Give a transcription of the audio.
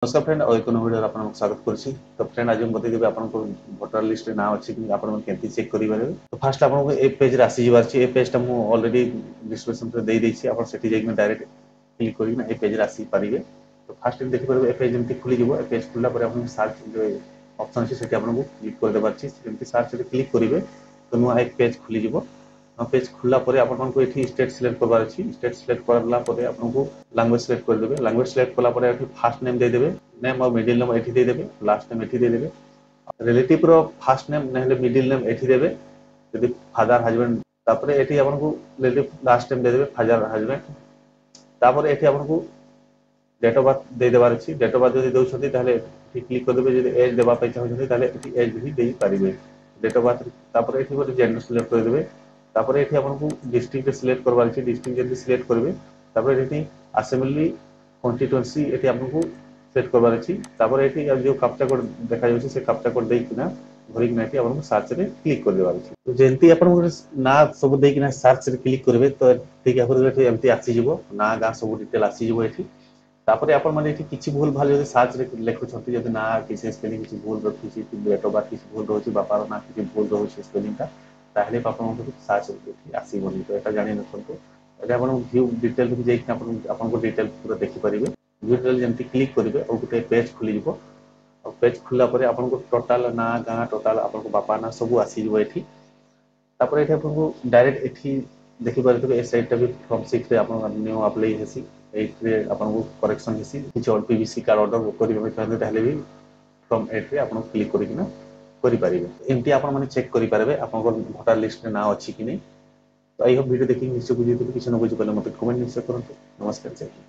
नमस्कार फ्रेंड और एक वीडियो आपको स्वागत करुच्ची। तो फ्रेंड आज बतईदेवी आपको भोटर लिस्ट ना अच्छी कि आप चेक करेंगे। तो फास्ट आपको ए पेज आसी ए पेज मुझे ऑलरेडी डिस्क्रिप्शन दे देछि आप डायरेक्ट क्लिक करना ए पेज आसी पारे। तो फास्ट देखिए ए पेज जमी खुली ए पेज खुला सर्च जो ऑप्शन अच्छी से आपको क्लिक करदेव सर्च क्लिक करेंगे तो नुआ एक पेज खुली पेज खुला आपको ये स्टेट सिलेक्ट करवार अच्छी। स्टेट सिलेक्ट करला आपको लैंग्वेज सिलेक्ट करदे। लैंग्वेज सिलेक्ट कला फास्ट नेम देदेवे नेम और मिडिल नेम ये देदेवे लास्ट नेम ये देदेवे। रिलेटिव रो फास्ट नेम ना मिडिल नेम ये देवे यदि फादर हजबैंड तापर ये आपको रिलेटिव लास्ट नेम देदेवे फादर हजबैंड। तापर ये आपको डेट ऑफ बर्थ दे देवार अच्छी। डेट ऑफ बर्थ जब दौरान क्लिक करदे जो एज देवाई चाहते एज भी दे पारे। डेट ऑफ बर्थ तापर ये जेंडर सिलेक्ट करदे। तापर ये आपको डिस्ट्रिक्ट सिलेक्ट करवार अच्छी। डिस्ट्रिक्ट जब सिलेक्ट करेंगे तापर ये असेंबली कन्स्टिट्युएंसी ये आपको सेट करवार अच्छी। तापर ये जो कैप्चा कोड देखा से कैप्चा कोड देना धरिकिना आपको सर्च रे क्लिक कर देवार अच्छी। तो जंती आपन ना सब देकिना सर्च रे क्लिक करेंगे तो ठीक है एमती आसीजिवो ना गाँ सब डिटेल आसीजिवो एठी। तापर आपण माने एठी किछि भूल भाल जदि सर्च रे लेखुछंती जदि ना किछि स्पेलिंग किछि भूल रखिछि कि डेट ऑफ बर्थ किछि भूल रहउछि बापार ना किछि भूल रहउछि स्पेलिंग ता ताहले आपनको सर्च रे आसीबोनी। तो एटा जानि नथंतु एटा आपण व्यू डिटेल रे जाई आपनको डिटेल पूरा देखि परिबे। डिटेल जंती क्लिक करिवे और गोटे पेज खुली जिवो और पेज खुला परे आपनको टोटल ना गाँ टोटल आपनको बापा ना सब आसीजिवो एठी। तापर एठी आपनको डायरेक्ट एठी देखि पारथबे ए साइड टा भी फ्रॉम 6 रे आपन न्यू अप्लाई हेसी एथे आपनको करेक्शन हेसी किछि और पीवीसी कार्ड ऑर्डर करिवे ताले ताले भी फ्रॉम 8 रे आपन क्लिक करिकिना करि पारिबे। एमती आपन माने चेक करि पारबे आपनको वोटर लिस्ट में ना अछि कि नै। तो आई होप वीडियो देखि निश्चय बुझि किछि न बुझि पले मते कमेंट निश्चय करंतु। नमस्कार जय हिंद।